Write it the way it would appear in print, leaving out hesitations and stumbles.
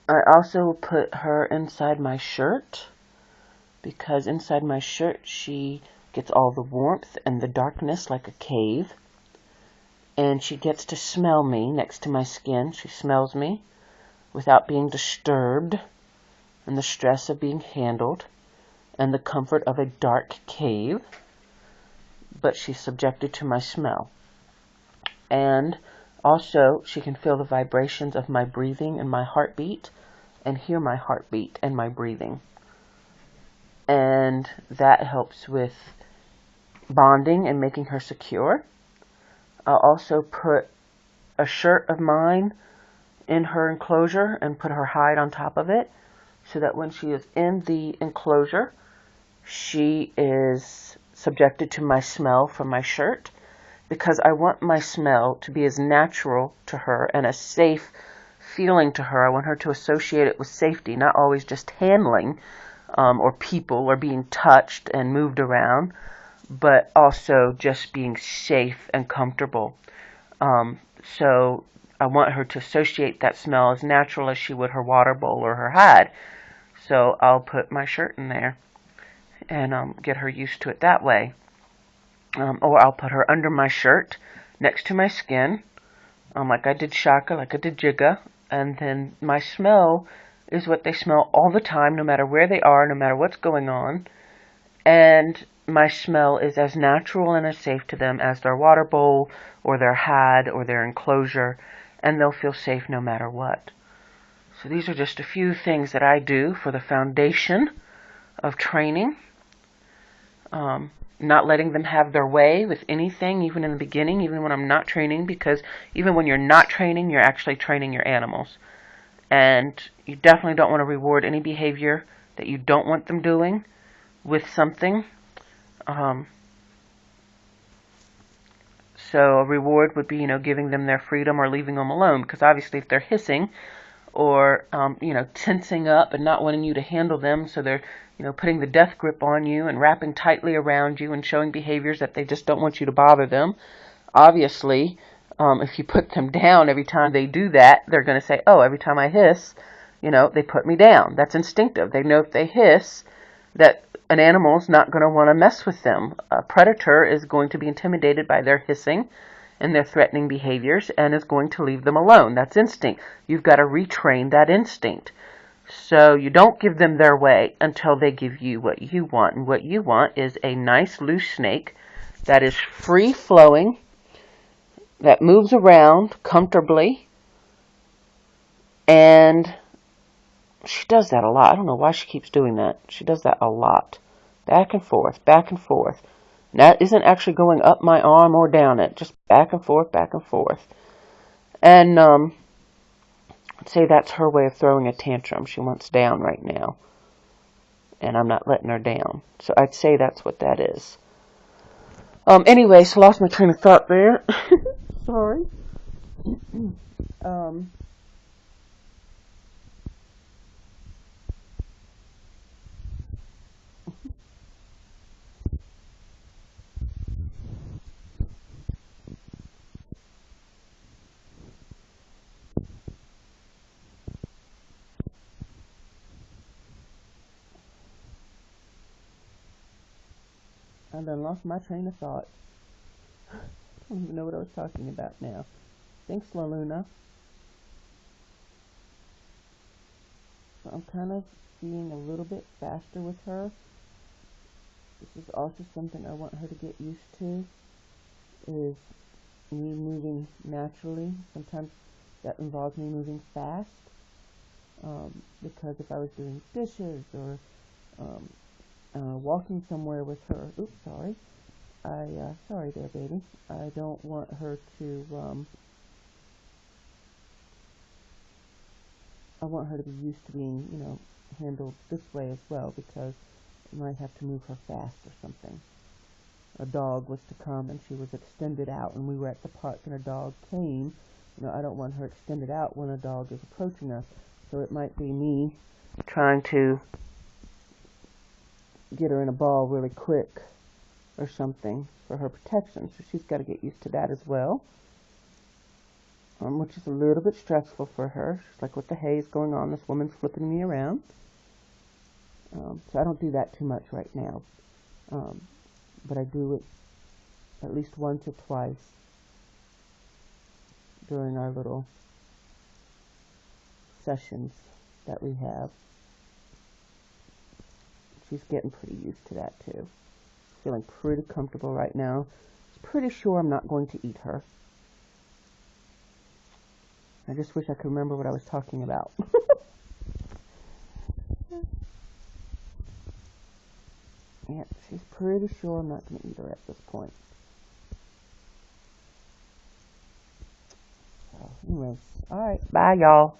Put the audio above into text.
I also put her inside my shirt because inside my shirt she gets all the warmth and the darkness like a cave. And she gets to smell me next to my skin. She smells me without being disturbed and the stress of being handled and the comfort of a dark cave. But she's subjected to my smell. And also she can feel the vibrations of my breathing and my heartbeat and hear my heartbeat and my breathing. And that helps with bonding and making her secure. I'll also put a shirt of mine in her enclosure and put her hide on top of it so that when she is in the enclosure, she is subjected to my smell from my shirt because I want my smell to be as natural to her and as safe feeling to her. I want her to associate it with safety, not always just handling or people or being touched and moved around, but also just being safe and comfortable. So I want her to associate that smell as natural as she would her water bowl or her hide. So I'll put my shirt in there and get her used to it that way. Or I'll put her under my shirt next to my skin, like I did Shaka, like I did Jigga, and then my smell is what they smell all the time, no matter where they are, no matter what's going on. And my smell is as natural and as safe to them as their water bowl or their hide or their enclosure, and they'll feel safe no matter what. So these are just a few things that I do for the foundation of training. Not letting them have their way with anything, even in the beginning, even when I'm not training, because even when you're not training, you're actually training your animals. And you definitely don't want to reward any behavior that you don't want them doing with something. So a reward would be, giving them their freedom or leaving them alone. Because obviously if they're hissing or, tensing up and not wanting you to handle them, so they're, putting the death grip on you and wrapping tightly around you and showing behaviors that they just don't want you to bother them. Obviously, if you put them down every time they do that, they're going to say, oh, every time I hiss, they put me down. That's instinctive. They know if they hiss that an animal's not going to want to mess with them. A predator is going to be intimidated by their hissing and their threatening behaviors and is going to leave them alone. That's instinct. You've got to retrain that instinct. So you don't give them their way until they give you what you want. And what you want is a nice loose snake that is free flowing, that moves around comfortably, and she does that a lot. I don't know why she keeps doing that. She does that a lot. Back and forth, back and forth. And that isn't actually going up my arm or down it, just back and forth, back and forth. And I'd say that's her way of throwing a tantrum. She wants down right now, and I'm not letting her down. So I'd say that's what that is. Anyway, so lost my train of thought there. Sorry. um, I done lost my train of thought. I don't even know what I was talking about now. Thanks, Laluna. So I'm kind of being a little bit faster with her. This is also something I want her to get used to, is me moving naturally. Sometimes that involves me moving fast, because if I was doing dishes or walking somewhere with her, oops, sorry, sorry there, baby. I don't want her to, I want her to be used to being, handled this way as well, because I might have to move her fast or something. A dog was to come and she was extended out, and we were at the park and a dog came. I don't want her extended out when a dog is approaching us. So it might be me trying to get her in a ball really quick or something for her protection. So she's got to get used to that as well. which is a little bit stressful for her. She's like, what the hay is going on? This woman's flipping me around. So I don't do that too much right now. But I do it at least once or twice during our little sessions that we have. She's getting pretty used to that too. Feeling pretty comfortable right now. Pretty sure I'm not going to eat her. I just wish I could remember what I was talking about. Yeah, she's pretty sure I'm not going to eat her at this point. So, anyways, alright, bye y'all.